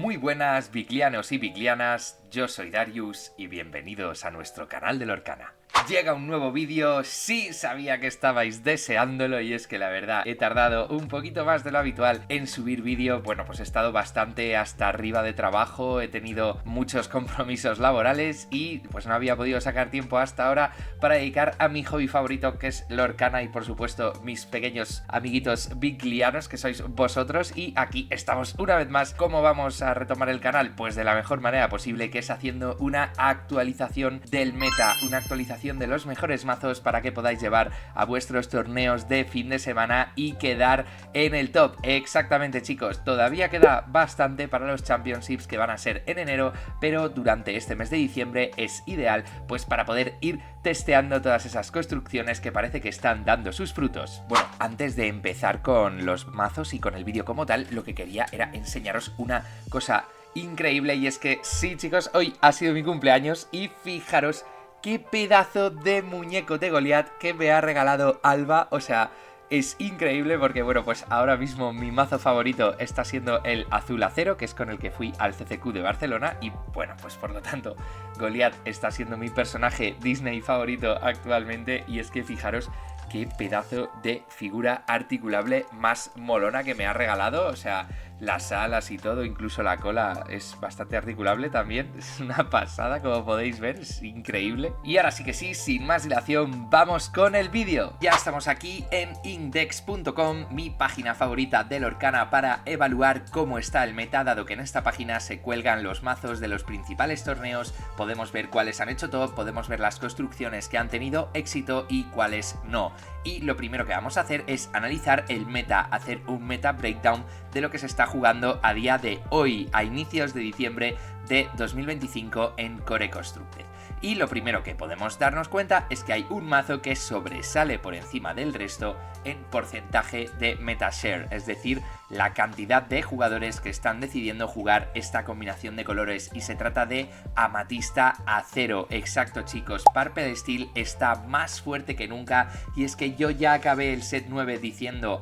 Muy buenas biglianos y biglianas, yo soy Darius y bienvenidos a nuestro canal de Lorcana. Llega un nuevo vídeo, sí sabía que estabais deseándolo y es que la verdad he tardado un poquito más de lo habitual en subir vídeo. Bueno, pues he estado bastante hasta arriba de trabajo, he tenido muchos compromisos laborales y pues no había podido sacar tiempo hasta ahora para dedicar a mi hobby favorito, que es Lorcana, y por supuesto mis pequeños amiguitos biglianos que sois vosotros. Y aquí estamos una vez más. ¿Cómo vamos a retomar el canal? Pues de la mejor manera posible, que es haciendo una actualización del meta, una actualización de los mejores mazos para que podáis llevar a vuestros torneos de fin de semana y quedar en el top. Exactamente, chicos, todavía queda bastante para los Championships, que van a ser en enero, pero durante este mes de diciembre es ideal pues para poder ir testeando todas esas construcciones que parece que están dando sus frutos. Bueno, antes de empezar con los mazos y con el vídeo como tal, lo que quería era enseñaros una cosa increíble, y es que sí, chicos, hoy ha sido mi cumpleaños y fijaros qué pedazo de muñeco de Goliath que me ha regalado Alba. O sea, es increíble porque, bueno, pues ahora mismo mi mazo favorito está siendo el azul acero, que es con el que fui al CCQ de Barcelona, y bueno, pues por lo tanto Goliath está siendo mi personaje Disney favorito actualmente. Y es que fijaros qué pedazo de figura articulable más molona que me ha regalado. O sea, las alas y todo, incluso la cola es bastante articulable también. Es una pasada, como podéis ver, es increíble. Y ahora sí que sí, sin más dilación, vamos con el vídeo. Ya estamos aquí en index.com, mi página favorita de Lorcana para evaluar cómo está el meta, dado que en esta página se cuelgan los mazos de los principales torneos. Podemos ver cuáles han hecho top, podemos ver las construcciones que han tenido éxito y cuáles no. Y lo primero que vamos a hacer es analizar el meta, hacer un meta breakdown de lo que se está jugando a día de hoy, a inicios de diciembre de 2025 en Core Constructed. Y lo primero que podemos darnos cuenta es que hay un mazo que sobresale por encima del resto en porcentaje de metashare, es decir, la cantidad de jugadores que están decidiendo jugar esta combinación de colores, y se trata de Amatista Acero. Exacto, chicos, Purple Steel está más fuerte que nunca, y es que yo ya acabé el set 9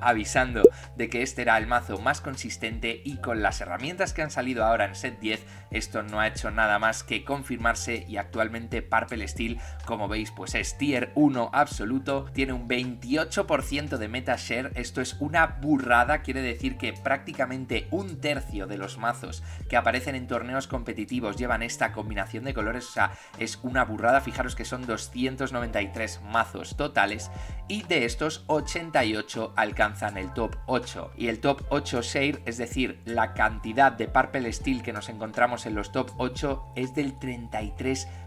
avisando de que este era el mazo más consistente, y con las herramientas que han salido ahora en set 10 esto no ha hecho nada más que confirmarse, y actualmente Purple Steel, como veis, pues es tier 1 absoluto, tiene un 28% de metashare. Esto es una burrada, quiere decir que prácticamente un tercio de los mazos que aparecen en torneos competitivos llevan esta combinación de colores. O sea, es una burrada. Fijaros que son 293 mazos totales, y de estos 88 alcanzan el top 8, y el top 8 share, es decir, la cantidad de Purple Steel que nos encontramos en los top 8, es del 33%.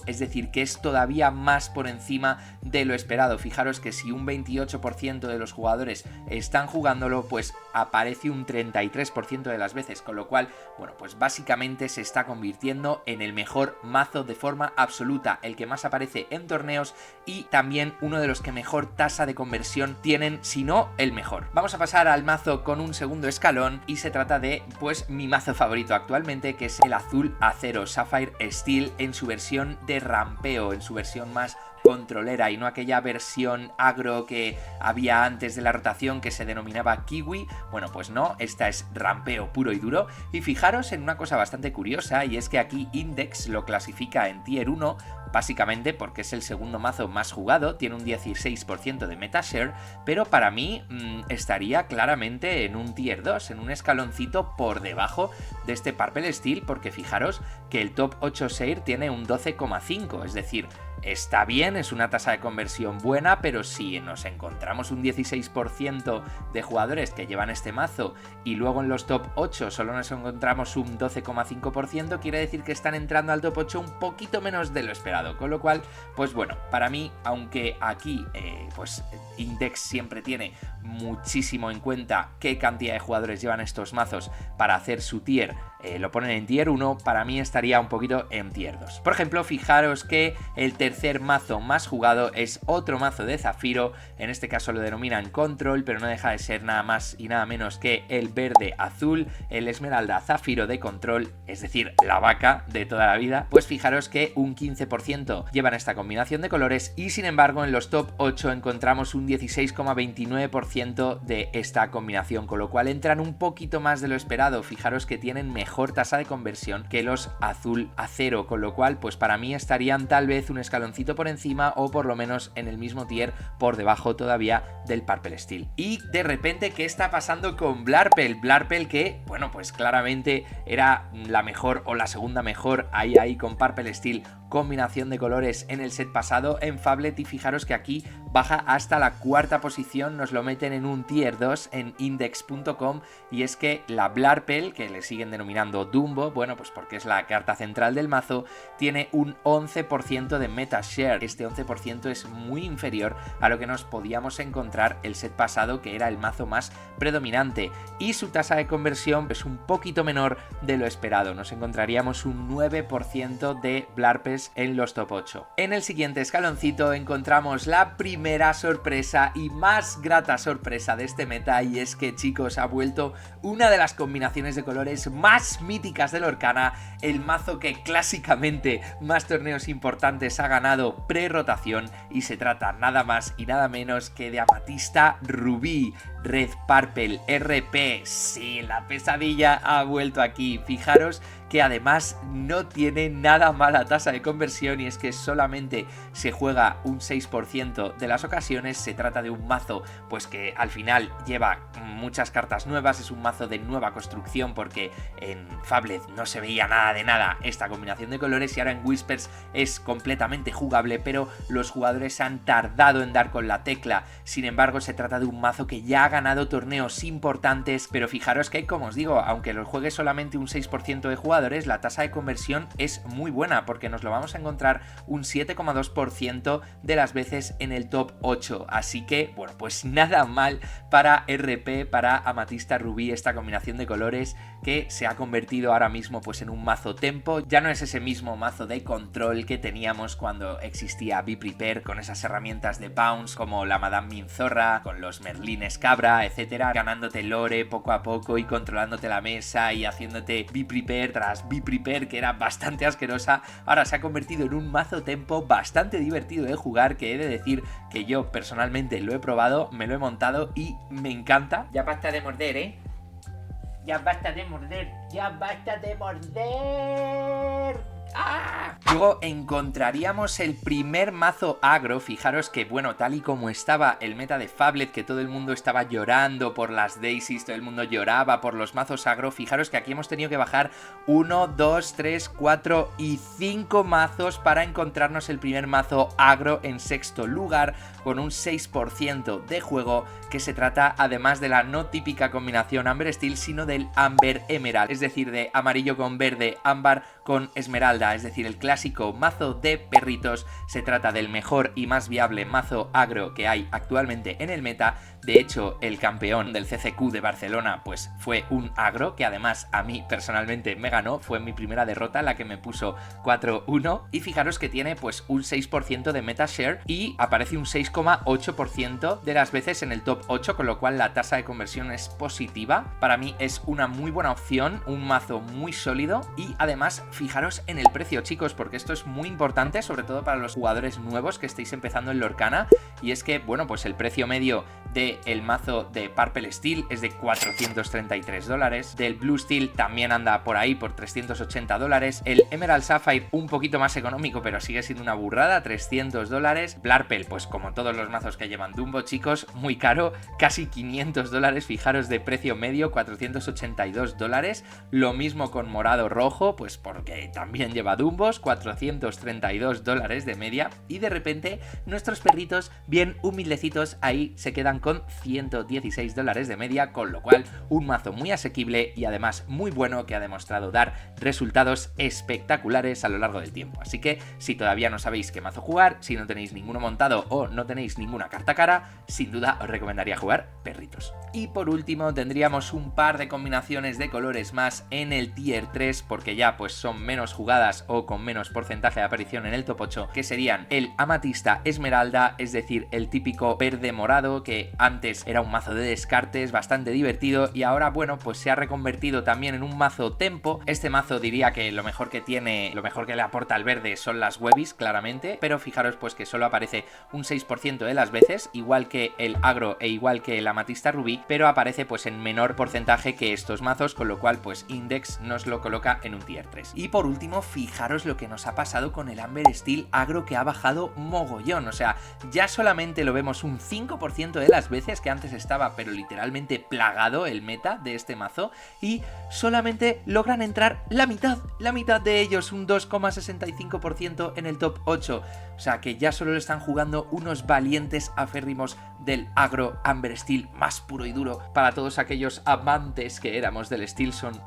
Es decir, que es todavía más por encima de lo esperado. Fijaros que si un 28% de los jugadores están jugándolo, pues aparece un 33% de las veces, con lo cual, bueno, pues básicamente se está convirtiendo en el mejor mazo de forma absoluta, el que más aparece en torneos y también uno de los que mejor tasa de conversión tienen, si no el mejor. Vamos a pasar al mazo con un segundo escalón, y se trata de, pues, mi mazo favorito actualmente, que es el azul acero Sapphire Steel en su versión de rampeo, en su versión más controlera, y no aquella versión agro que había antes de la rotación que se denominaba kiwi. Bueno, pues no, esta es rampeo puro y duro. Y fijaros en una cosa bastante curiosa, y es que aquí Index lo clasifica en tier 1, básicamente porque es el segundo mazo más jugado, tiene un 16% de metashare, pero para mí estaría claramente en un tier 2, en un escaloncito por debajo de este Purple Steel, porque fijaros que el top 8 share tiene un 12,5, es decir, está bien, es una tasa de conversión buena, pero si nos encontramos un 16% de jugadores que llevan este mazo y luego en los top 8 solo nos encontramos un 12,5%, quiere decir que están entrando al top 8 un poquito menos de lo esperado, con lo cual, pues bueno, para mí, aunque aquí pues Index siempre tiene muchísimo en cuenta qué cantidad de jugadores llevan estos mazos para hacer su tier, lo ponen en tier 1, para mí estaría un poquito en tier 2. Por ejemplo, fijaros que el tercer mazo más jugado es otro mazo de Zafiro, en este caso lo denominan Control, pero no deja de ser nada más y nada menos que el verde azul, el esmeralda Zafiro de Control, es decir, la vaca de toda la vida. Pues fijaros que un 15% llevan esta combinación de colores, y sin embargo en los top 8 encontramos un 16,29% 100% de esta combinación, con lo cual entran un poquito más de lo esperado. Fijaros que tienen mejor tasa de conversión que los azul acero, con lo cual pues para mí estarían tal vez un escaloncito por encima o por lo menos en el mismo tier por debajo todavía del Purple Steel. Y de repente, ¿qué está pasando con Blarpel? Blarpel que, bueno, pues claramente era la mejor o la segunda mejor ahí con Purple Steel, combinación de colores en el set pasado en Fablet, y fijaros que aquí baja hasta la cuarta posición, nos lo meten en un tier 2 en index.com, y es que la Blarpel, que le siguen denominando Dumbo, bueno, pues porque es la carta central del mazo, tiene un 11% de meta share. Este 11% es muy inferior a lo que nos podíamos encontrar el set pasado, que era el mazo más predominante, y su tasa de conversión es un poquito menor de lo esperado. Nos encontraríamos un 9% de Blarpes en los top 8. En el siguiente escaloncito encontramos la primera sorpresa y más grata sorpresa de este meta, y es que, chicos, ha vuelto una de las combinaciones de colores más míticas del Lorcana, el mazo que clásicamente más torneos importantes ha ganado pre-rotación, y se trata nada más y nada menos que de Amatista Rubí, Red Purple RP. Sí, la pesadilla ha vuelto aquí. Fijaros que además no tiene nada mala tasa de conversión, y es que solamente se juega un 6% de las ocasiones. Se trata de un mazo pues que al final lleva muchas cartas nuevas, es un mazo de nueva construcción porque en Fablet no se veía nada de nada esta combinación de colores, y ahora en Whispers es completamente jugable, pero los jugadores han tardado en dar con la tecla. Sin embargo, se trata de un mazo que ya ha ganado torneos importantes, pero fijaros que, como os digo, aunque lo juegue solamente un 6% de jugadores, la tasa de conversión es muy buena, porque nos lo vamos a encontrar un 7,2% de las veces en el top 8, así que, bueno, pues nada mal para RP, para Amatista Rubí, esta combinación de colores que se ha convertido ahora mismo pues en un mazo tempo. Ya no es ese mismo mazo de control que teníamos cuando existía Be Prepare, con esas herramientas de bounce como la Madame Minzorra, con los Merlines Cabra, etcétera, ganándote lore poco a poco y controlándote la mesa y haciéndote Be Prepare tras Be Prepare, que era bastante asquerosa. Ahora se ha convertido en un mazo tempo bastante divertido de jugar, que he de decir que yo personalmente lo he probado, me lo he montado y me encanta. Ya basta de morder, ¿eh? Ya basta de morder, ya basta de morder. ¡Ah! Luego encontraríamos el primer mazo agro. Fijaros que, bueno, tal y como estaba el meta de Fablet, que todo el mundo estaba llorando por las Daisies, todo el mundo lloraba por los mazos agro, fijaros que aquí hemos tenido que bajar 1, 2, 3, 4 y 5 mazos para encontrarnos el primer mazo agro en sexto lugar, con un 6% de juego, que se trata además de la no típica combinación Amber Steel, sino del Amber Emerald, es decir, de amarillo con verde, ámbar con esmeralda, es decir, el clásico mazo de perritos. Se trata del mejor y más viable mazo agro que hay actualmente en el meta. De hecho, el campeón del CCQ de Barcelona pues fue un agro, que además a mí personalmente me ganó, fue mi primera derrota, la que me puso 4-1, y fijaros que tiene pues un 6% de meta share y aparece un 6,8% de las veces en el top 8, con lo cual la tasa de conversión es positiva. Para mí es una muy buena opción, un mazo muy sólido, y además fijaros en el precio, chicos, porque esto es muy importante, sobre todo para los jugadores nuevos que estéis empezando en Lorcana, y es que, bueno, pues el precio medio del mazo de Purple Steel es de $433, del Blue Steel también anda por ahí por $380, el Emerald Sapphire un poquito más económico, pero sigue siendo una burrada, $300, Blarpel, pues como todos los mazos que llevan Dumbo, chicos, muy caro, casi $500, fijaros de precio medio, $482, lo mismo con morado rojo, pues porque también lleva Dumbos, $432 de media, y de repente nuestros perritos bien humildecitos ahí se quedan con $116 de media, con lo cual un mazo muy asequible y además muy bueno, que ha demostrado dar resultados espectaculares a lo largo del tiempo. Así que si todavía no sabéis qué mazo jugar, si no tenéis ninguno montado o no tenéis ninguna carta cara, sin duda os recomendaría jugar perritos. Y por último tendríamos un par de combinaciones de colores más en el tier 3, porque ya pues son menos jugadas o con menos porcentaje de aparición en el top 8, que serían el Amatista Esmeralda, es decir, el típico verde morado que que antes era un mazo de descartes bastante divertido y ahora, bueno, pues se ha reconvertido también en un mazo tempo. Este mazo diría que lo mejor que tiene, lo mejor que le aporta al verde son las webbies, claramente, pero fijaros pues que solo aparece un 6% de las veces, igual que el agro e igual que el amatista rubí, pero aparece pues en menor porcentaje que estos mazos, con lo cual pues Index nos lo coloca en un tier 3. Y por último, fijaros lo que nos ha pasado con el Amber Steel agro, que ha bajado mogollón, o sea, ya solamente lo vemos un 5% de las veces, que antes estaba pero literalmente plagado el meta de este mazo, y solamente logran entrar la mitad de ellos, un 2,65% en el top 8, o sea que ya solo lo están jugando unos valientes aférrimos del agro Amber Steel más puro y duro. Para todos aquellos amantes que éramos del Steelson,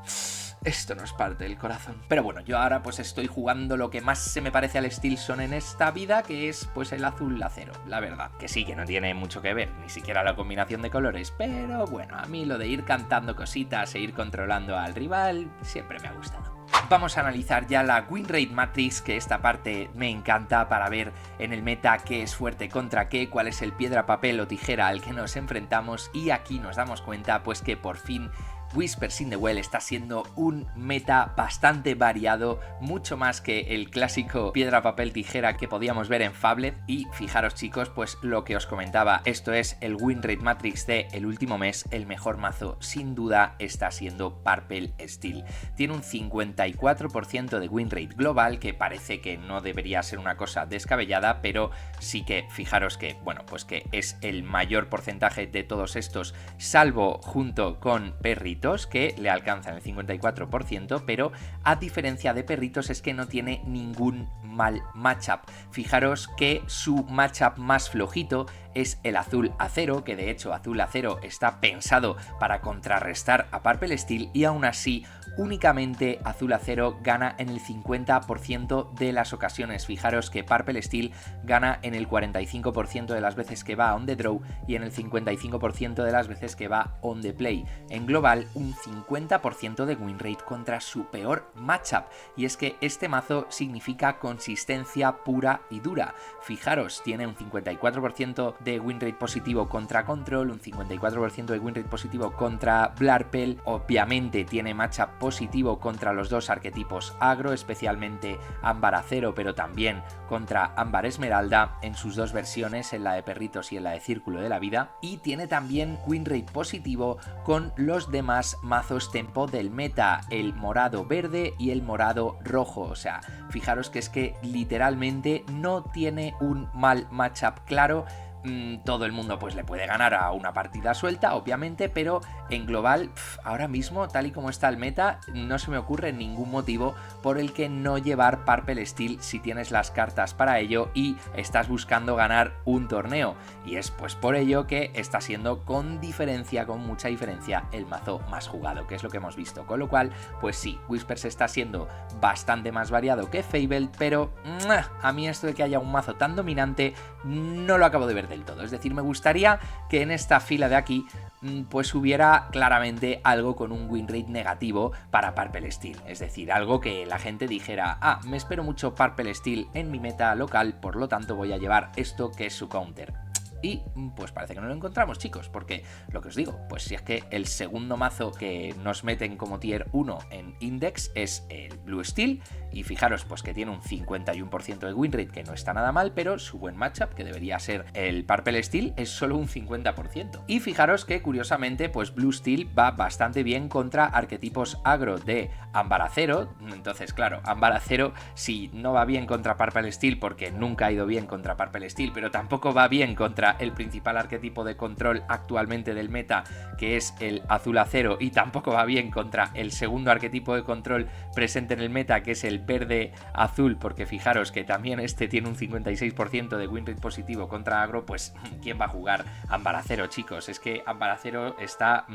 esto nos parte el corazón. Pero bueno, yo ahora pues estoy jugando lo que más se me parece al Steelson en esta vida, que es pues el azul acero, la verdad. Que sí, que no tiene mucho que ver, ni siquiera la combinación de colores, pero bueno, a mí lo de ir cantando cositas e ir controlando al rival siempre me ha gustado. Vamos a analizar ya la win rate matrix, que esta parte me encanta para ver en el meta qué es fuerte contra qué, cuál es el piedra, papel o tijera al que nos enfrentamos, y aquí nos damos cuenta pues que por fin Whispers in the Well está siendo un meta bastante variado, mucho más que el clásico piedra, papel, tijera que podíamos ver en Fablet. Y fijaros chicos, pues lo que os comentaba, esto es el win rate matrix de el último mes. El mejor mazo sin duda está siendo Purple Steel. Tiene un 54% de win rate global, que parece que no debería ser una cosa descabellada, pero sí que fijaros que, bueno, pues que es el mayor porcentaje de todos estos, salvo junto con Perritos, que le alcanzan el 54%, pero a diferencia de Perritos es que no tiene ningún mal matchup. Fijaros que su matchup más flojito es el azul acero, que de hecho azul acero está pensado para contrarrestar a Purple Steel, y aún así únicamente azul acero gana en el 50% de las ocasiones. Fijaros que Purple Steel gana en el 45% de las veces que va on the draw y en el 55% de las veces que va on the play. En global, un 50% de win rate contra su peor matchup, y es que este mazo significa consistencia pura y dura. Fijaros, tiene un 54% de win rate positivo contra Control, un 54% de win rate positivo contra Blarpel, obviamente tiene matchup positivo contra los dos arquetipos agro, especialmente Ámbar Acero, pero también contra Ámbar Esmeralda en sus dos versiones, en la de Perritos y en la de Círculo de la Vida, y tiene también win rate positivo con los demás mazos tempo del meta, el morado verde y el morado rojo. O sea, fijaros que es que literalmente no tiene un mal matchup claro. Todo el mundo pues le puede ganar a una partida suelta, obviamente, pero en global, ahora mismo, tal y como está el meta, no se me ocurre ningún motivo por el que no llevar Purple Steel si tienes las cartas para ello y estás buscando ganar un torneo. Y es pues por ello que está siendo con diferencia, con mucha diferencia, el mazo más jugado, que es lo que hemos visto. Con lo cual, pues sí, Whispers está siendo bastante más variado que Fable, pero a mí esto de que haya un mazo tan dominante no lo acabo de ver del todo. Es decir, me gustaría que en esta fila de aquí pues hubiera claramente algo con un win rate negativo para Purple Steel, es decir, algo que la gente dijera, me espero mucho Purple Steel en mi meta local, por lo tanto voy a llevar esto que es su counter. Y pues parece que no lo encontramos, chicos, porque lo que os digo, pues si es que el segundo mazo que nos meten como tier 1 en Index es el Blue Steel, y fijaros pues que tiene un 51% de win rate, que no está nada mal, pero su buen matchup, que debería ser el Purple Steel, es solo un 50%. Y fijaros que curiosamente pues Blue Steel va bastante bien contra arquetipos agro de Ámbar Acero. Entonces claro, Ámbar Acero si no va bien contra Purple Steel, porque nunca ha ido bien contra Purple Steel, pero tampoco va bien contra el principal arquetipo de control actualmente del meta, que es el azul acero, y tampoco va bien contra el segundo arquetipo de control presente en el meta, que es el verde azul, porque fijaros que también este tiene un 56% de win rate positivo contra agro. Pues ¿quién va a jugar Ámbar Acero, chicos? Es que Ámbar Acero está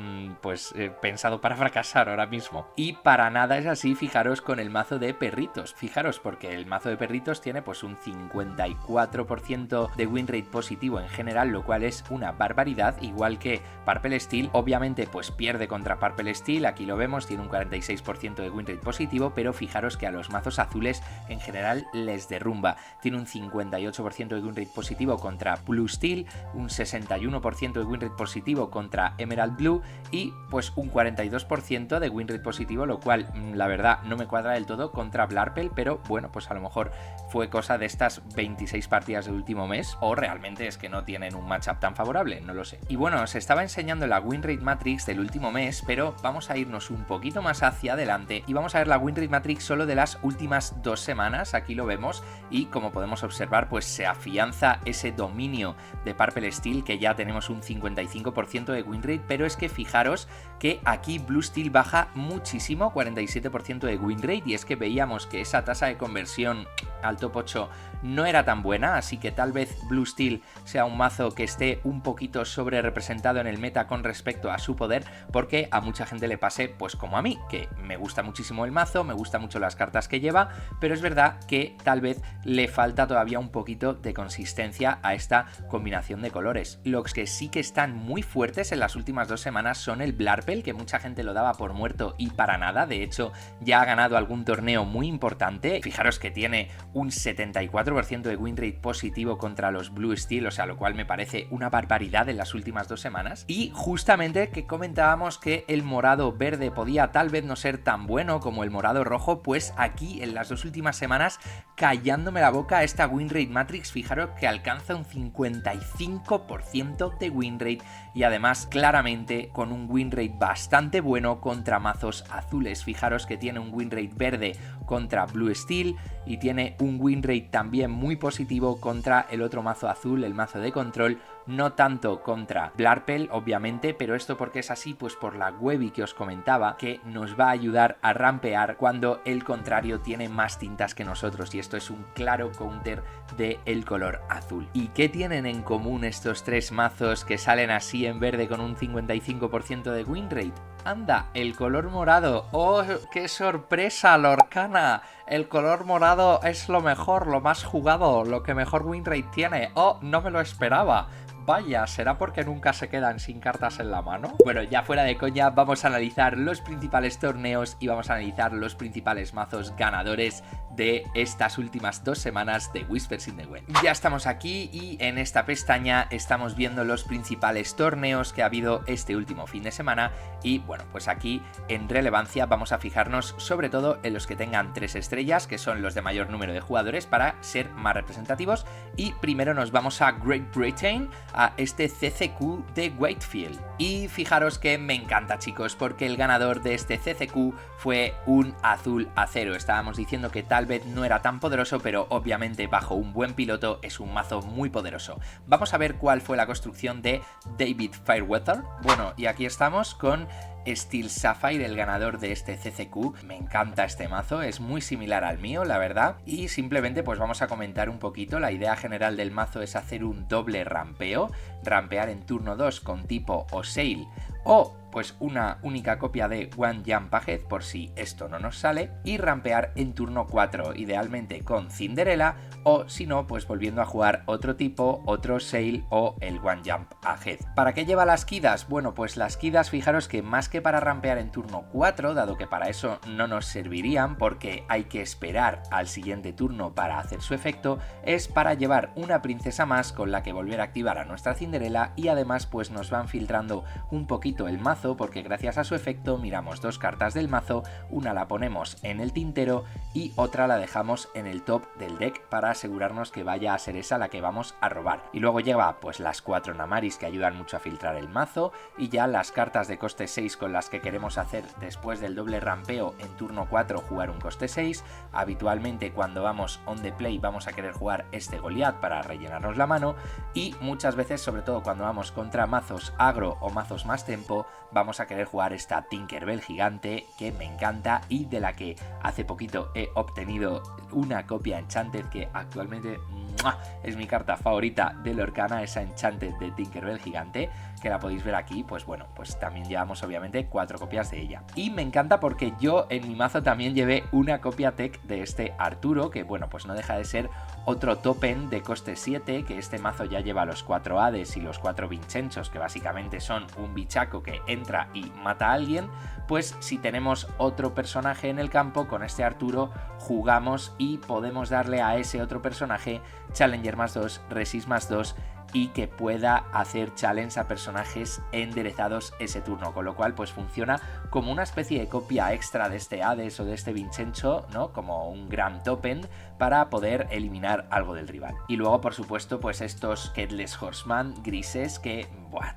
pensado para fracasar ahora mismo, y para nada es así. Fijaros con el mazo de Perritos, fijaros, porque el mazo de Perritos tiene pues un 54% de win rate positivo en general, general, lo cual es una barbaridad, igual que Purple Steel obviamente pues pierde contra Purple Steel, aquí lo vemos, tiene un 46% de win rate positivo, pero fijaros que a los mazos azules en general les derrumba, tiene un 58% de win rate positivo contra Blue Steel, un 61% de win rate positivo contra Emerald Blue y pues un 42% de win rate positivo, lo cual la verdad no me cuadra del todo contra Blarpel, pero bueno, pues a lo mejor fue cosa de estas 26 partidas del último mes o realmente es que no tienen un matchup tan favorable, no lo sé. Y bueno, os estaba enseñando la win rate matrix del último mes, pero vamos a irnos un poquito más hacia adelante y vamos a ver la win rate matrix solo de las últimas 2 semanas, aquí lo vemos y como podemos observar pues se afianza ese dominio de Purple Steel, que ya tenemos un 55% de win rate, pero es que fijaros que aquí Blue Steel baja muchísimo, 47% de win rate, y es que veíamos que esa tasa de conversión al top 8 no era tan buena, así que tal vez Blue Steel sea un mazo que esté un poquito sobre representado en el meta con respecto a su poder, porque a mucha gente le pase pues como a mí, que me gusta muchísimo el mazo, me gustan mucho las cartas que lleva, pero es verdad que tal vez le falta todavía un poquito de consistencia a esta combinación de colores. Los que sí que están muy fuertes en las últimas 2 semanas son el Blarpel, que mucha gente lo daba por muerto y para nada, de hecho ya ha ganado algún torneo muy importante, fijaros que tiene un 74% de win rate positivo contra los Blue Steel, o sea, lo cual me parece una barbaridad en las últimas 2 semanas. Y justamente que comentábamos que el morado verde podía tal vez no ser tan bueno como el morado rojo, pues aquí en las 2 últimas semanas, callándome la boca, esta win rate matrix, fijaros que alcanza un 55% de win rate y además claramente con un win rate bastante bueno contra mazos azules. Fijaros que tiene un win rate verde contra Blue Steel y tiene un win rate también muy positivo contra el otro mazo azul, el mazo de control, no tanto contra Blarpel obviamente, pero esto porque es así, pues por la Webby que os comentaba, que nos va a ayudar a rampear cuando el contrario tiene más tintas que nosotros, y esto es un claro counter del color azul. ¿Y qué tienen en común estos 3 mazos que salen así en verde con un 55% de win rate? Anda, el color morado. ¡Oh, qué sorpresa, Lorcana! El color morado es lo mejor, lo más jugado, lo que mejor win rate tiene. ¡Oh, no me lo esperaba! Vaya, ¿será porque nunca se quedan sin cartas en la mano? Bueno, ya fuera de coña, vamos a analizar los principales torneos y vamos a analizar los principales mazos ganadores de estas últimas 2 semanas de Whispers in the Wind. Ya estamos aquí y en esta pestaña estamos viendo los principales torneos que ha habido este último fin de semana y bueno, pues aquí en relevancia vamos a fijarnos sobre todo en los que tengan 3 estrellas, que son los de mayor número de jugadores para ser más representativos, y primero nos vamos a Great Britain, a este CCQ de Wakefield. Y fijaros que me encanta, chicos, porque el ganador de este CCQ fue un azul acero. Estábamos diciendo que tal vez no era tan poderoso, pero obviamente bajo un buen piloto es un mazo muy poderoso. Vamos a ver cuál fue la construcción de David Fireweather. Bueno, y aquí estamos con Steel Sapphire, el ganador de este CCQ. Me encanta este mazo, es muy similar al mío, la verdad, y simplemente pues vamos a comentar un poquito. La idea general del mazo es hacer un doble rampeo, rampear en turno 2 con tipo o Sail o pues una única copia de One Jump Ahead por si esto no nos sale, y rampear en turno 4, idealmente con Cinderella, o si no, pues volviendo a jugar otro tipo, otro Sail o el One Jump Ahead. ¿Para qué lleva las Kidas? Bueno, pues las Kidas, fijaros que más que para rampear en turno 4, dado que para eso no nos servirían porque hay que esperar al siguiente turno para hacer su efecto, es para llevar una princesa más con la que volver a activar a nuestra Cinderella, y además pues nos van filtrando un poquito el mazo, porque gracias a su efecto miramos 2 cartas del mazo, una la ponemos en el tintero y otra la dejamos en el top del deck para asegurarnos que vaya a ser esa la que vamos a robar. Y luego lleva pues las 4 Namaris que ayudan mucho a filtrar el mazo, y ya las cartas de coste 6 con las que queremos hacer después del doble rampeo en turno 4 jugar un coste 6. Habitualmente cuando vamos on the play vamos a querer jugar este Goliath para rellenarnos la mano, y muchas veces, sobre todo cuando vamos contra mazos agro o mazos más tempo, vamos a querer jugar esta Tinkerbell gigante que me encanta y de la que hace poquito he obtenido una copia Enchanted que actualmente ¡mua! Es mi carta favorita de Lorcana, esa Enchanted de Tinkerbell gigante, que la podéis ver aquí. Pues bueno, pues también llevamos obviamente 4 copias de ella. Y me encanta porque yo en mi mazo también llevé una copia tech de este Arturo, que bueno, pues no deja de ser otro token de coste 7, que este mazo ya lleva los 4 Hades y los 4 Vincenchos, que básicamente son un bichaco que entra y mata a alguien. Pues si tenemos otro personaje en el campo, con este Arturo jugamos y podemos darle a ese otro personaje Challenger +2, Resist +2 y que pueda hacer challenge a personajes enderezados ese turno, con lo cual pues funciona como una especie de copia extra de este Hades o de este Vincencho, ¿no? Como un gran token para poder eliminar algo del rival. Y luego por supuesto pues estos Headless Horseman grises que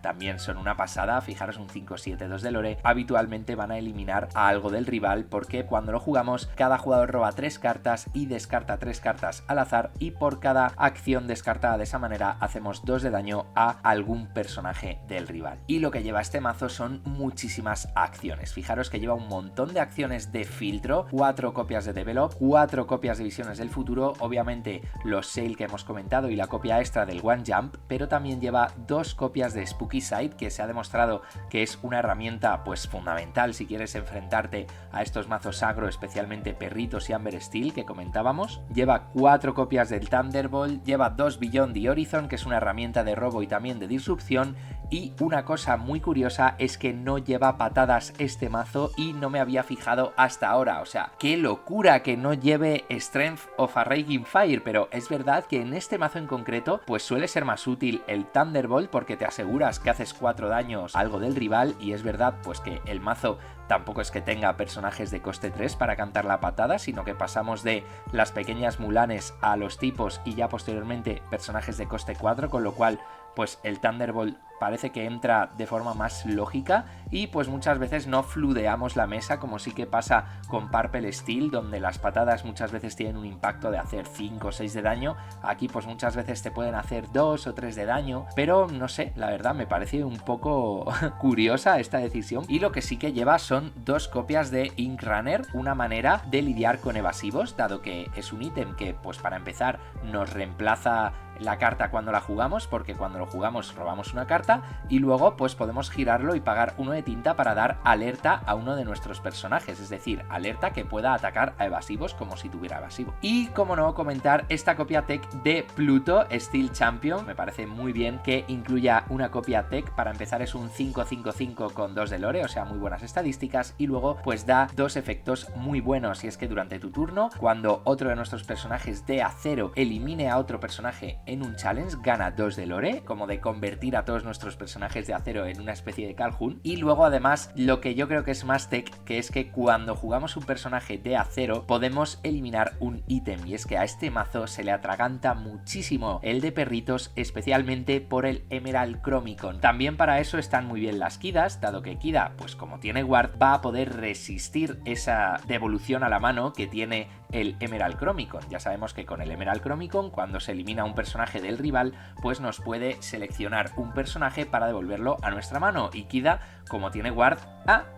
también son una pasada. Fijaros, un 5-7-2 de lore habitualmente van a eliminar a algo del rival, porque cuando lo jugamos cada jugador roba 3 cartas y descarta 3 cartas al azar, y por cada acción descartada de esa manera hacemos 2 de daño a algún personaje del rival. Y lo que lleva este mazo son muchísimas acciones. Fijaros que lleva un montón de acciones de filtro, 4 copias de Develop, 4 copias de Visiones del Futuro, obviamente los Sail que hemos comentado y la copia extra del One Jump, pero también lleva 2 copias de Spooky Sight, que se ha demostrado que es una herramienta pues fundamental si quieres enfrentarte a estos mazos agro, especialmente Perritos y Amber Steel que comentábamos. Lleva 4 copias del Thunderbolt, lleva 2 Beyond the Horizon, que es una herramienta de robo y también de disrupción. Y una cosa muy curiosa es que no lleva patadas este mazo, y no me había fijado hasta ahora. O sea, qué locura que no lleve Strength of a Raging Fire, pero es verdad que en este mazo en concreto pues suele ser más útil el Thunderbolt, porque te aseguras que haces 4 daños a algo del rival, y es verdad pues que el mazo tampoco es que tenga personajes de coste 3 para cantar la patada, sino que pasamos de las pequeñas Mulanes a los tipos y ya posteriormente personajes de coste 4, con lo cual pues el Thunderbolt parece que entra de forma más lógica, y pues muchas veces no fludeamos la mesa como sí que pasa con Purple Steel, donde las patadas muchas veces tienen un impacto de hacer 5 o 6 de daño. Aquí pues muchas veces te pueden hacer 2 o 3 de daño, pero no sé, la verdad me parece un poco curiosa esta decisión. Y lo que sí que lleva son 2 copias de Ink Runner, una manera de lidiar con evasivos, dado que es un ítem que pues para empezar nos reemplaza la carta cuando la jugamos, porque cuando lo jugamos robamos una carta, y luego pues podemos girarlo y pagar 1 de tinta para dar alerta a uno de nuestros personajes, es decir, alerta que pueda atacar a evasivos como si tuviera evasivo. Y como no, comentar esta copia tech de Pluto Steel Champion. Me parece muy bien que incluya una copia tech. Para empezar es un 5-5-5 con 2 de lore, o sea, muy buenas estadísticas, y luego pues da 2 efectos muy buenos, y es que durante tu turno, cuando otro de nuestros personajes de acero elimine a otro personaje en un challenge, gana 2 de lore, como de convertir a todos nuestros personajes de acero en una especie de Calhoun. Y luego además lo que yo creo que es más tech, que es que cuando jugamos un personaje de acero podemos eliminar un ítem, y es que a este mazo se le atraganta muchísimo el de Perritos, especialmente por el Emerald Chromicon. También para eso están muy bien las Kidas, dado que Kida pues como tiene Ward va a poder resistir esa devolución a la mano que tiene el Emerald Chromicon. Ya sabemos que con el Emerald Chromicon, cuando se elimina un personaje del rival, pues nos puede seleccionar un personaje para devolverlo a nuestra mano, y Kida, como tiene Ward,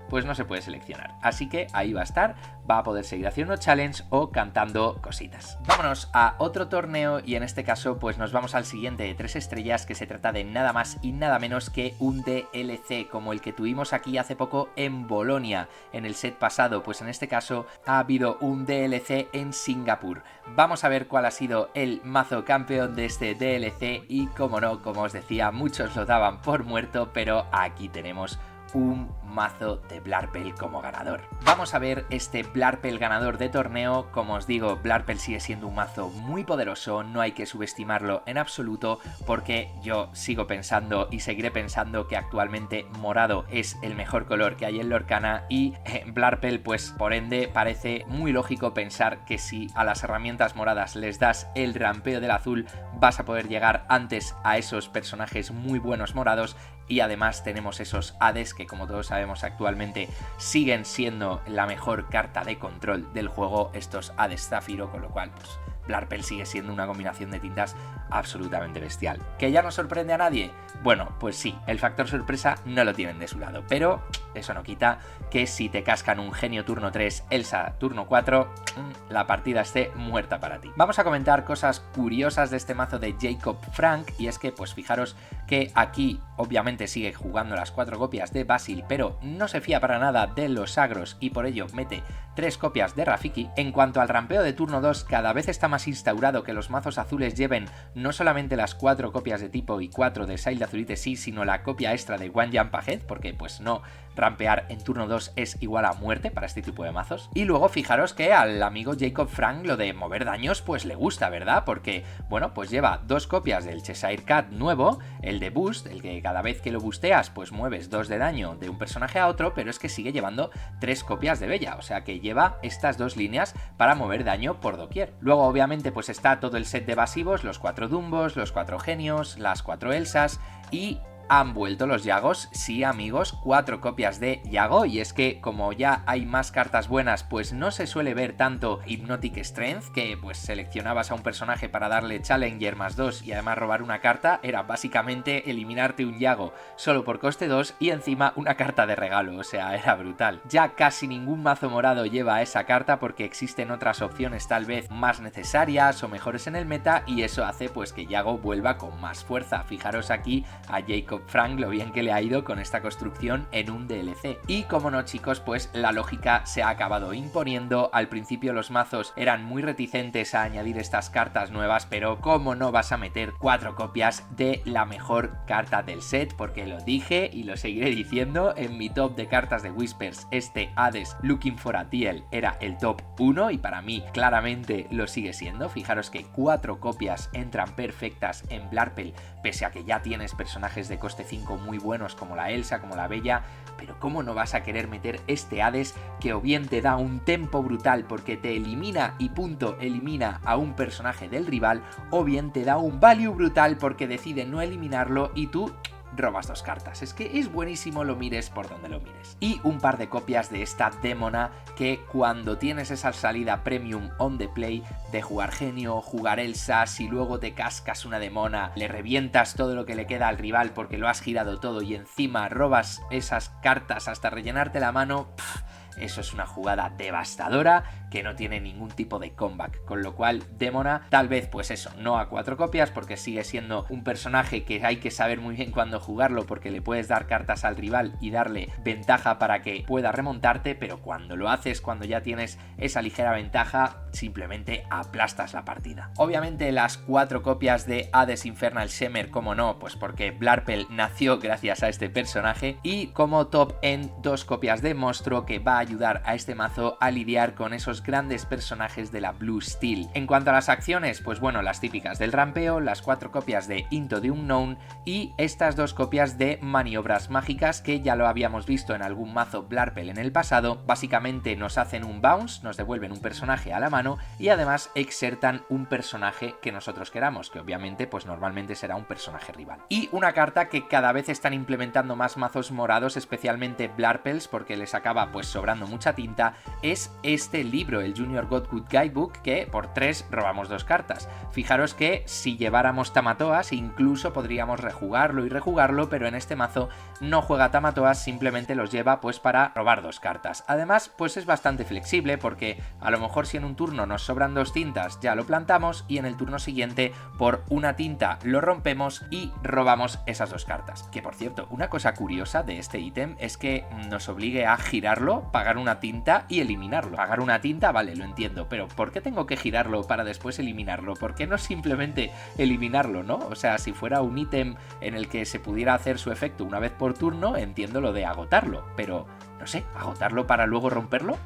pues no se puede seleccionar. Así que ahí va a estar, va a poder seguir haciendo challenge o cantando cositas. Vámonos a otro torneo, y en este caso pues nos vamos al siguiente de 3 estrellas, que se trata de nada más y nada menos que un DLC como el que tuvimos aquí hace poco en Bolonia, en el set pasado. Pues en este caso ha habido un DLC en Singapur. Vamos a ver cuál ha sido el mazo campeón de este DLC, y como no, como os decía, muchos lo daban por muerto, pero aquí tenemos un mazo de Blarpel como ganador. Vamos a ver este Blarpel ganador de torneo. Como os digo, Blarpel sigue siendo un mazo muy poderoso, no hay que subestimarlo en absoluto, porque yo sigo pensando y seguiré pensando que actualmente morado es el mejor color que hay en Lorcana, y Blarpel pues por ende parece muy lógico pensar que si a las herramientas moradas les das el rampeo del azul vas a poder llegar antes a esos personajes muy buenos morados. Y además tenemos esos Hades que, como todos sabemos, actualmente siguen siendo la mejor carta de control del juego, estos Hades Zafiro, con lo cual pues Blarpel sigue siendo una combinación de tintas absolutamente bestial. ¿Que ya no sorprende a nadie? Bueno, pues sí, el factor sorpresa no lo tienen de su lado, pero eso no quita que si te cascan un genio turno 3, Elsa turno 4, la partida esté muerta para ti. Vamos a comentar cosas curiosas de este mazo de Jacob Frank, y es que pues fijaros que aquí obviamente sigue jugando las 4 copias de Basil, pero no se fía para nada de los agros y por ello mete 3 copias de Rafiki. En cuanto al rampeo de turno 2, cada vez está más instaurado que los mazos azules lleven no solamente las 4 copias de tipo y 4 de Sail de Azurite sí, sino la copia extra de One Jump Ahead, porque pues no rampear en turno 2 es igual a muerte para este tipo de mazos. Y luego fijaros que al amigo Jacob Frank lo de mover daños pues le gusta, ¿verdad? Porque, bueno, pues lleva 2 copias del Cheshire Cat nuevo, el de Boost, el que cada vez que lo busteas pues mueves 2 de daño de un personaje a otro, pero es que sigue llevando 3 copias de Bella, o sea que lleva estas 2 líneas para mover daño por doquier. Luego obviamente pues está todo el set de evasivos, los 4 Dumbos, los 4 Genios, las 4 Elsas y han vuelto los Yagos, sí amigos, 4 copias de Yago, y es que como ya hay más cartas buenas, pues no se suele ver tanto Hypnotic Strength, que pues seleccionabas a un personaje para darle Challenger +2 y además robar una carta, era básicamente eliminarte un Yago solo por coste 2 y encima una carta de regalo, o sea, era brutal. Ya casi ningún mazo morado lleva esa carta porque existen otras opciones tal vez más necesarias o mejores en el meta, y eso hace pues que Yago vuelva con más fuerza. Fijaros aquí a Jacob Frank lo bien que le ha ido con esta construcción en un DLC. Y como no chicos, pues la lógica se ha acabado imponiendo. Al principio los mazos eran muy reticentes a añadir estas cartas nuevas, pero cómo no vas a meter 4 copias de la mejor carta del set, porque lo dije y lo seguiré diciendo en mi top de cartas de Whispers, este Hades Looking for a Tiel era el top 1 y para mí claramente lo sigue siendo. Fijaros que 4 copias entran perfectas en Blarpel, pese a que ya tienes personajes de coste 5 muy buenos como la Elsa, como la Bella, pero cómo no vas a querer meter este Hades que o bien te da un tempo brutal porque te elimina y punto elimina a un personaje del rival, o bien te da un value brutal porque decide no eliminarlo y tú robas 2 cartas. Es que es buenísimo, lo mires por donde lo mires. Y un par de copias de esta Demona que cuando tienes esa salida premium on the play de jugar Genio, jugar Elsa, si luego te cascas una Demona, le revientas todo lo que le queda al rival porque lo has girado todo y encima robas esas cartas hasta rellenarte la mano, eso es una jugada devastadora que no tiene ningún tipo de comeback, con lo cual Demona tal vez pues eso, no a 4 copias porque sigue siendo un personaje que hay que saber muy bien cuándo jugarlo porque le puedes dar cartas al rival y darle ventaja para que pueda remontarte, pero cuando lo haces, cuando ya tienes esa ligera ventaja, simplemente aplastas la partida. Obviamente las 4 copias de Hades Infernal Shimmer, como no, pues porque Blarpel nació gracias a este personaje, y como top end 2 copias de Monstruo que va a ayudar a este mazo a lidiar con esos grandes personajes de la Blue Steel. En cuanto a las acciones, pues bueno, las típicas del rampeo, las 4 copias de Into the Unknown y estas 2 copias de maniobras mágicas que ya lo habíamos visto en algún mazo Blarpel en el pasado. Básicamente nos hacen un bounce, nos devuelven un personaje a la mano y además exertan un personaje que nosotros queramos, que obviamente pues normalmente será un personaje rival. Y una carta que cada vez están implementando más mazos morados, especialmente Blarpels, porque les acaba pues sobrando mucha tinta, es este libro, el Junior Godwood Guidebook, que por 3 robamos 2 cartas. Fijaros que si lleváramos Tamatoas incluso podríamos rejugarlo y rejugarlo, pero en este mazo no juega Tamatoas, simplemente los lleva pues para robar 2 cartas. Además pues es bastante flexible porque a lo mejor si en un turno nos sobran 2 tintas ya lo plantamos y en el turno siguiente por una tinta lo rompemos y robamos esas 2 cartas. Que por cierto, una cosa curiosa de este ítem es que nos obligue a girarlo, pagar una tinta y eliminarlo. Pagar una tinta, vale, lo entiendo, pero ¿por qué tengo que girarlo para después eliminarlo? ¿Por qué no simplemente eliminarlo, no? O sea, si fuera un ítem en el que se pudiera hacer su efecto una vez por turno, entiendo lo de agotarlo, pero no sé, ¿agotarlo para luego romperlo?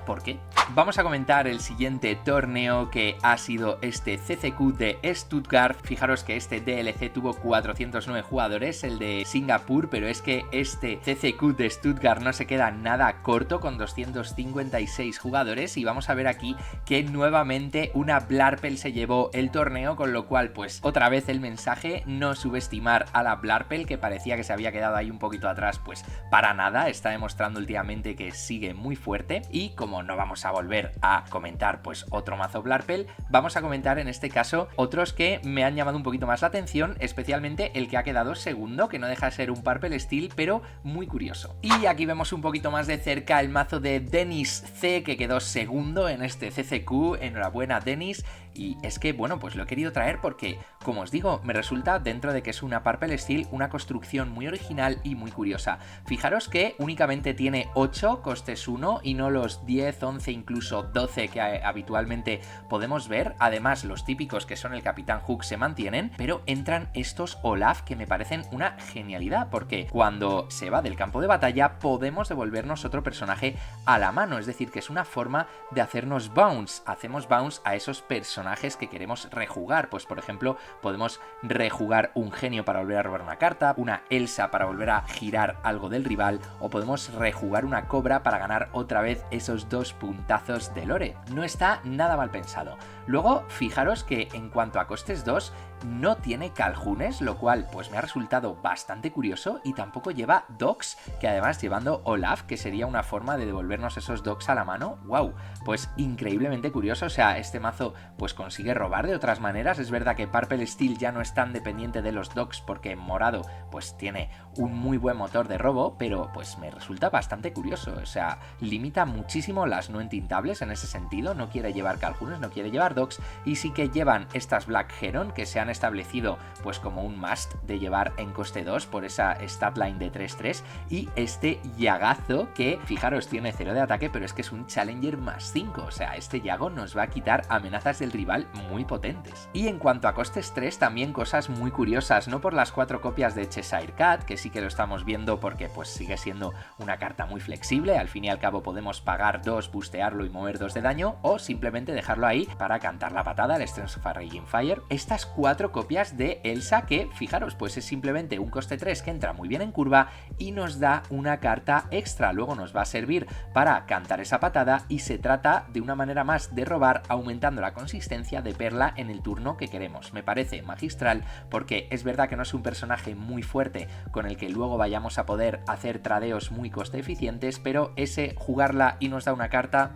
¿Por qué? Vamos a comentar el siguiente torneo, que ha sido este CCQ de Stuttgart. Fijaros que este DLC tuvo 409 jugadores, el de Singapur, pero es que este CCQ de Stuttgart no se queda nada corto con 256 jugadores, y vamos a ver aquí que nuevamente una Blarpel se llevó el torneo, con lo cual pues otra vez el mensaje, no subestimar a la Blarpel, que parecía que se había quedado ahí un poquito atrás, pues para nada, está demostrando últimamente que sigue muy fuerte. Y como como no vamos a volver a comentar pues otro mazo Blarpel, vamos a comentar en este caso otros que me han llamado un poquito más la atención, especialmente el que ha quedado segundo, que no deja de ser un Purple Steel, pero muy curioso. Y aquí vemos un poquito más de cerca el mazo de Dennis C, que quedó segundo en este CCQ. Enhorabuena, Dennis. Y es que, bueno, pues lo he querido traer porque, como os digo, me resulta, dentro de que es una Purple Steel, una construcción muy original y muy curiosa. Fijaros que únicamente tiene 8 costes 1 y no los 10, 11, incluso 12 que habitualmente podemos ver. Además, los típicos que son el Capitán Hook se mantienen, pero entran estos Olaf que me parecen una genialidad, porque cuando se va del campo de batalla podemos devolvernos otro personaje a la mano, es decir, que es una forma de hacernos bounce. Hacemos bounce a esos personajes que queremos rejugar. Pues por ejemplo, podemos rejugar un genio para volver a robar una carta, una Elsa para volver a girar algo del rival, o podemos rejugar una Cobra para ganar otra vez esos 2 puntazos de lore. No está nada mal pensado. Luego, fijaros que en cuanto a costes 2, no tiene Calhunes, lo cual pues me ha resultado bastante curioso, y tampoco lleva Dogs, que además llevando Olaf, que sería una forma de devolvernos esos Dogs a la mano. ¡Wow! Pues increíblemente curioso. O sea, este mazo pues consigue robar de otras maneras. Es verdad que Purple Steel ya no es tan dependiente de los Dogs, porque en morado pues tiene un muy buen motor de robo, pero pues me resulta bastante curioso. O sea, limita muchísimo las no entintables en ese sentido. No quiere llevar Calhunes, no quiere llevar Dogs, y sí que llevan estas Black Heron, que se han establecido pues como un must de llevar en coste 2 por esa statline de 3-3, y este Yagazo que, fijaros, tiene 0 de ataque, pero es que es un Challenger más 5, o sea, este Yago nos va a quitar amenazas del rival muy potentes. Y en cuanto a costes 3, también cosas muy curiosas, no por las 4 copias de Cheshire Cat, que sí que lo estamos viendo porque pues sigue siendo una carta muy flexible, al fin y al cabo podemos pagar 2, bustearlo y mover 2 de daño, o simplemente dejarlo ahí para cantar la patada, el Strength of a Raging Fire. Estas 4 copias de Elsa que, fijaros, pues es simplemente un coste 3 que entra muy bien en curva y nos da una carta extra, luego nos va a servir para cantar esa patada, y se trata de una manera más de robar, aumentando la consistencia de perla en el turno que queremos. Me parece magistral, porque es verdad que no es un personaje muy fuerte con el que luego vayamos a poder hacer tradeos muy coste eficientes, pero ese jugarla y nos da una carta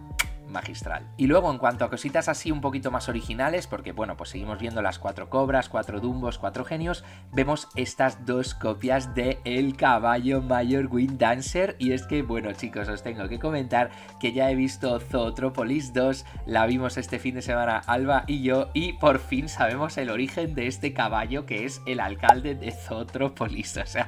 magistral. Y luego, en cuanto a cositas así un poquito más originales, porque bueno, pues seguimos viendo las 4 cobras, 4 dumbos, 4 genios, vemos estas 2 copias de el caballo Major Wind Dancer. Y es que, bueno, chicos, os tengo que comentar que ya he visto Zootropolis 2, la vimos este fin de semana Alba y yo, y por fin sabemos el origen de este caballo, que es el alcalde de Zootropolis. O sea,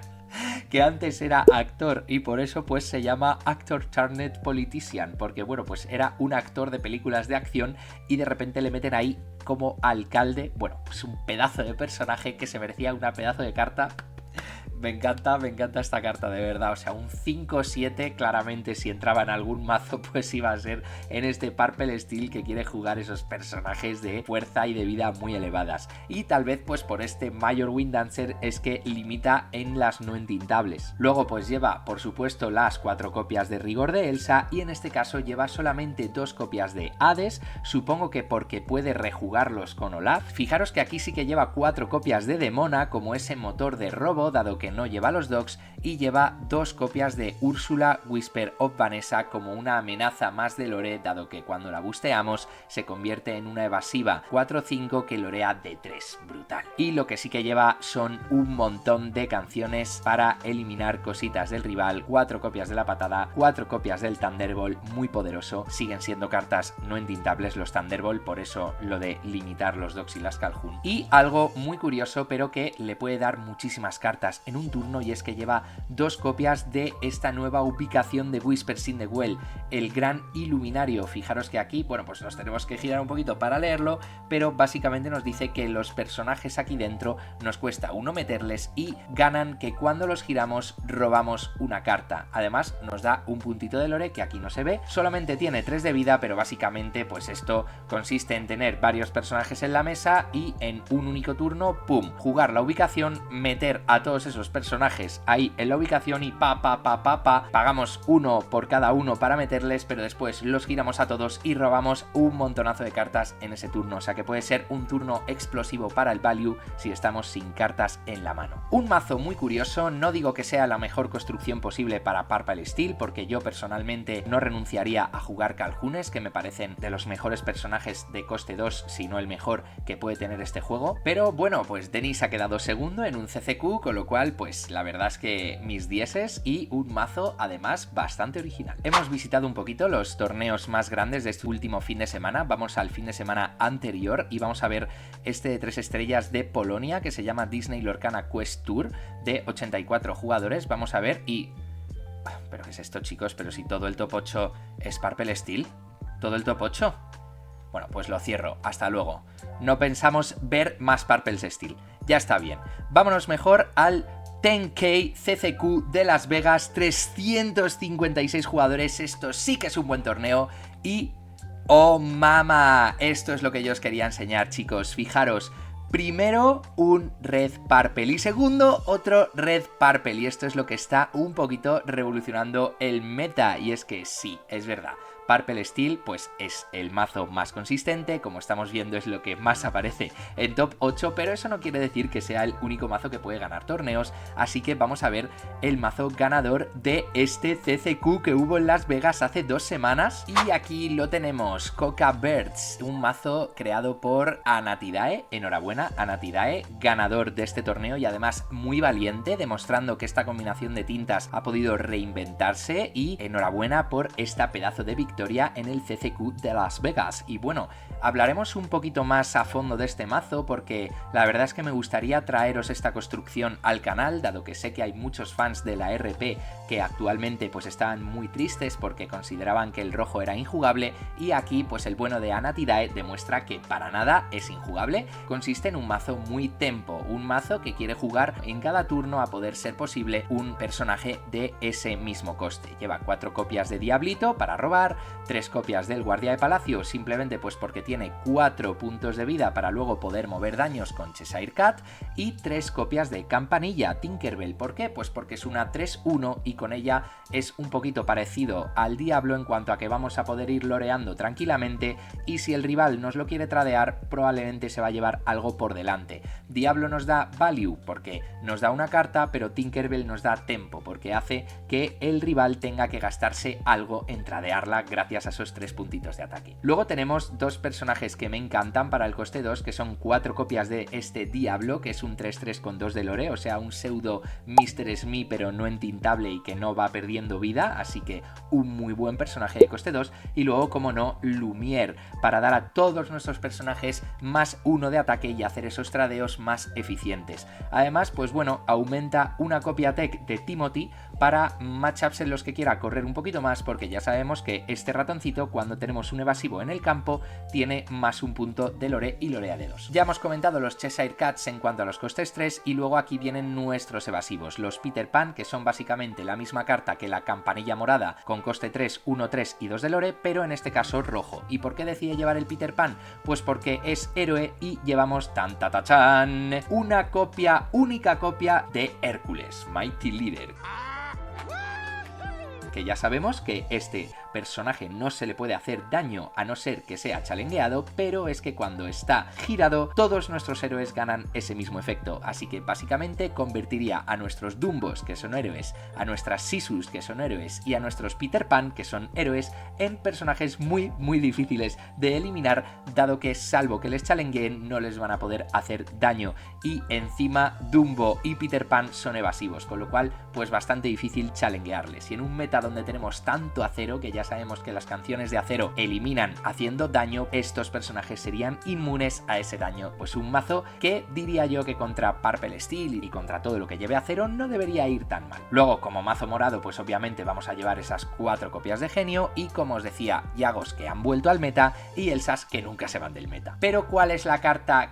que antes era actor y por eso pues se llama Actor Turned Politician, porque bueno, pues era un actor de películas de acción y de repente le meten ahí como alcalde. Bueno, pues un pedazo de personaje que se merecía una pedazo de carta. Me encanta esta carta, de verdad. O sea, un 5-7 claramente, si entraba en algún mazo, pues iba a ser en este Purple Steel, que quiere jugar esos personajes de fuerza y de vida muy elevadas. Y tal vez pues por este Major Wind Dancer es que limita en las no entintables. Luego pues lleva, por supuesto, las 4 copias de rigor de Elsa, y en este caso lleva solamente 2 copias de Hades, supongo que porque puede rejugarlos con Olaf. Fijaros que aquí sí que lleva 4 copias de Demona como ese motor de robo, dado que no lleva los Dogs, y lleva 2 copias de Úrsula Whisper of Vanessa como una amenaza más de lore, dado que cuando la busteamos se convierte en una evasiva 4-5 que lorea de 3, brutal. Y lo que sí que lleva son un montón de canciones para eliminar cositas del rival, 4 copias de la patada, 4 copias del Thunderbolt, muy poderoso. Siguen siendo cartas no entintables los Thunderbolt, por eso lo de limitar los Dogs y las Calhoun. Y algo muy curioso, pero que le puede dar muchísimas cartas en un turno, y es que lleva 2 copias de esta nueva ubicación de Whispers in the Well, el Gran Iluminario. Fijaros que aquí, bueno, pues nos tenemos que girar un poquito para leerlo, pero básicamente nos dice que los personajes aquí dentro nos cuesta 1 meterles y ganan que cuando los giramos robamos una carta. Además nos da un puntito de lore que aquí no se ve, solamente tiene 3 de vida, pero básicamente pues esto consiste en tener varios personajes en la mesa y en un único turno, pum, jugar la ubicación, meter a todos esos nuestros personajes ahí en la ubicación y pagamos uno por cada uno para meterles, pero después los giramos a todos y robamos un montonazo de cartas en ese turno, o sea que puede ser un turno explosivo para el value si estamos sin cartas en la mano. Un mazo muy curioso, no digo que sea la mejor construcción posible para Purple Steel, porque yo personalmente no renunciaría a jugar Calhunes, que me parecen de los mejores personajes de coste 2, si no el mejor que puede tener este juego, pero bueno, pues Denis ha quedado segundo en un CCQ, con lo cual pues la verdad es que mis dieces y un mazo además bastante original. Hemos visitado un poquito los torneos más grandes de este último fin de semana, vamos al fin de semana anterior y vamos a ver este de 3 estrellas de Polonia que se llama Disney Lorcana Quest Tour de 84 jugadores, vamos a ver y... ¿Pero qué es esto, chicos? ¿Pero si todo el top 8 es Purple Steel? ¿Todo el top 8? Bueno, pues lo cierro, hasta luego. No pensamos ver más Purple Steel, ya está bien. Vámonos mejor al 10K CCQ de Las Vegas, 356 jugadores, esto sí que es un buen torneo y... ¡oh, mama! Esto es lo que yo os quería enseñar, chicos, fijaros. Primero un Red Purple y segundo otro Red Purple, y esto es lo que está un poquito revolucionando el meta, y es que sí, es verdad. Purple Steel pues es el mazo más consistente, como estamos viendo es lo que más aparece en top 8, pero eso no quiere decir que sea el único mazo que puede ganar torneos, así que vamos a ver el mazo ganador de este CCQ que hubo en Las Vegas hace 2 semanas, y aquí lo tenemos, Coca Birds, un mazo creado por Anatidae, enhorabuena Anatidae, ganador de este torneo y además muy valiente, demostrando que esta combinación de tintas ha podido reinventarse, y enhorabuena por esta pedazo de victoria en el CCQ de Las Vegas. Y bueno, hablaremos un poquito más a fondo de este mazo porque la verdad es que me gustaría traeros esta construcción al canal, dado que sé que hay muchos fans de la RP que actualmente pues estaban muy tristes porque consideraban que el rojo era injugable, y aquí pues el bueno de Anatidae demuestra que para nada es injugable. Consiste en un mazo muy tempo, un mazo que quiere jugar en cada turno a poder ser posible un personaje de ese mismo coste. Lleva 4 copias de Diablito para robar, 3 copias del Guardia de Palacio simplemente pues porque tiene 4 puntos de vida para luego poder mover daños con Cheshire Cat, y 3 copias de Campanilla Tinkerbell. ¿Por qué? Pues porque es una 3-1 y con ella es un poquito parecido al Diablo en cuanto a que vamos a poder ir loreando tranquilamente, y si el rival nos lo quiere tradear probablemente se va a llevar algo por delante. Diablo nos da value porque nos da una carta, pero Tinkerbell nos da tempo porque hace que el rival tenga que gastarse algo en tradearla gracias a esos 3 puntitos de ataque. Luego tenemos 2 personajes que me encantan para el coste 2, que son 4 copias de este Diablo, que es un 3-3 con 2 de lore, o sea un pseudo Mr. Smee pero no entintable y que no va perdiendo vida, así que un muy buen personaje de coste 2. Y luego, como no, Lumiere, para dar a todos nuestros personajes más 1 de ataque y hacer esos tradeos más eficientes. Además, pues bueno, aumenta una copia tech de Timothy para matchups en los que quiera correr un poquito más, porque ya sabemos que este ratoncito, cuando tenemos un evasivo en el campo, tiene más 1 punto de lore y lorea de 2. Ya hemos comentado los Cheshire Cats en cuanto a los costes 3, y luego aquí vienen nuestros evasivos, los Peter Pan, que son básicamente la misma carta que la Campanilla Morada, con coste 3, 1, 3 y 2 de lore, pero en este caso rojo. ¿Y por qué decide llevar el Peter Pan? Pues porque es héroe y llevamos una copia, única copia de Hércules, Mighty Leader, que ya sabemos que este personaje no se le puede hacer daño a no ser que sea challengeado, pero es que cuando está girado todos nuestros héroes ganan ese mismo efecto, así que básicamente convertiría a nuestros Dumbos, que son héroes, a nuestras Sisus, que son héroes, y a nuestros Peter Pan, que son héroes, en personajes muy difíciles de eliminar, dado que salvo que les challengeen no les van a poder hacer daño, y encima Dumbo y Peter Pan son evasivos, con lo cual pues bastante difícil challengearles. Y en un meta donde tenemos tanto acero, que ya sabemos que las canciones de acero eliminan haciendo daño, estos personajes serían inmunes a ese daño. Pues un mazo que diría yo que contra Purple Steel y contra todo lo que lleve acero no debería ir tan mal. Luego, como mazo morado, pues obviamente vamos a llevar esas 4 copias de genio y, como os decía, Yagos que han vuelto al meta y Elsas que nunca se van del meta. Pero ¿cuál es la carta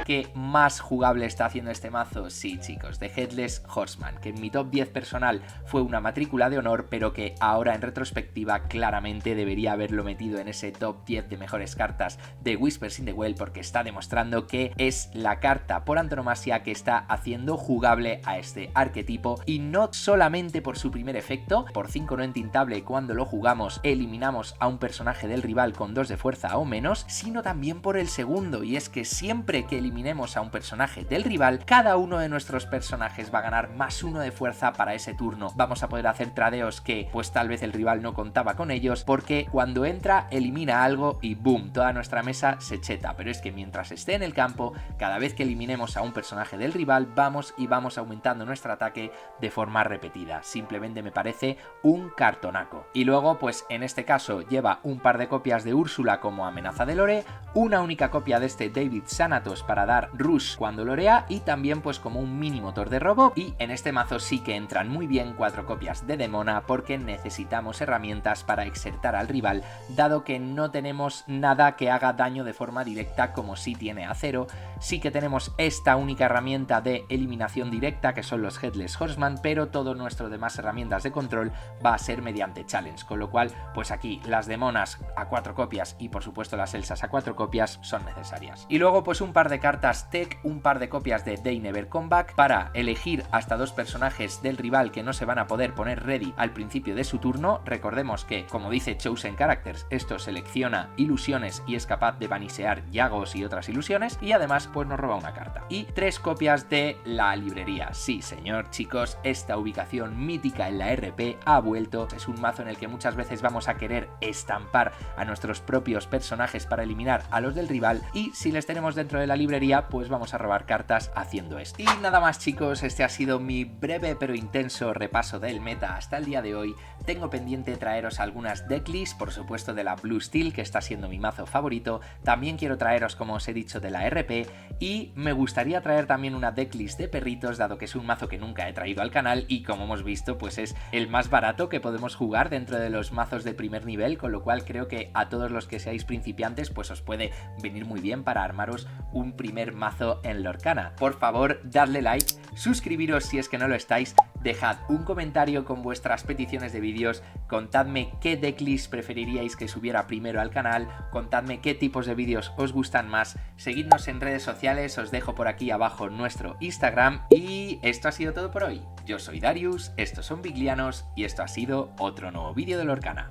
que más jugable está haciendo este mazo? Sí, chicos, The Headless Horseman, que en mi top 10 personal fue una matrícula de honor, pero que ahora en retrospectiva claramente debería haberlo metido en ese top 10 de mejores cartas de Whispers in the Well, porque está demostrando que es la carta por antonomasia que está haciendo jugable a este arquetipo, y no solamente por su primer efecto, por 5 no entintable cuando lo jugamos eliminamos a un personaje del rival con 2 de fuerza o menos, sino también por el segundo, y es que siempre que eliminemos a un personaje del rival, cada uno de nuestros personajes va a ganar +1 de fuerza para ese turno. Vamos a poder hacer tradeos que pues tal vez el rival no contaba con ellos, porque cuando entra elimina algo y boom, toda nuestra mesa se cheta, pero es que mientras esté en el campo, cada vez que eliminemos a un personaje del rival, vamos aumentando nuestro ataque de forma repetida. Simplemente me parece un cartonaco. Y luego pues en este caso lleva un par de copias de Úrsula como amenaza de lore, una única copia de este David Xanatos para dar rush cuando lorea, y también pues como un mini motor de robo. Y en este mazo sí que entran muy bien 4 copias de Demona, porque necesitamos herramientas para exertar al rival, dado que no tenemos nada que haga daño de forma directa como sí tiene Acero. Sí que tenemos esta única herramienta de eliminación directa, que son los Headless Horseman, pero todo nuestro demás herramientas de control va a ser mediante challenge, con lo cual pues aquí las Demonas a 4 copias y por supuesto las Elsas a 4 copias son necesarias. Y luego pues un par de cartas tech, un par de copias de They Never Come Back para elegir hasta 2 personajes del rival que no se van a poder poner ready al principio de su turno. Recordemos que, como dice Chosen Characters, esto selecciona ilusiones y es capaz de vanisear Yagos y otras ilusiones, y además pues nos roba una carta. Y 3 copias de la librería. Sí señor, chicos, esta ubicación mítica en la RP ha vuelto. Es un mazo en el que muchas veces vamos a querer estampar a nuestros propios personajes para eliminar a los del rival, y si les tenemos dentro de la librería pues vamos a robar cartas haciendo esto. Y nada más, chicos, este ha sido mi breve pero intenso repaso del meta hasta el día de hoy. Tengo pendiente traeros algunas decklists, por supuesto de la Blue Steel, que está siendo mi mazo favorito. También quiero traeros, como os he dicho, de la RP, y me gustaría traer también una decklist de perritos, dado que es un mazo que nunca he traído al canal y como hemos visto pues es el más barato que podemos jugar dentro de los mazos de primer nivel, con lo cual creo que a todos los que seáis principiantes pues os puede venir muy bien para armaros un primer mazo en Lorcana. Por favor, dadle like, suscribiros si es que no lo estáis, dejad un comentario con vuestras peticiones de vídeos, contadme qué decklist preferiríais que subiera primero al canal, contadme qué tipos de vídeos os gustan más, seguidnos en redes sociales, os dejo por aquí abajo nuestro Instagram, y esto ha sido todo por hoy. Yo soy Darius, estos son Biglianos y esto ha sido otro nuevo vídeo de Lorcana.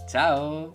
¡Chao!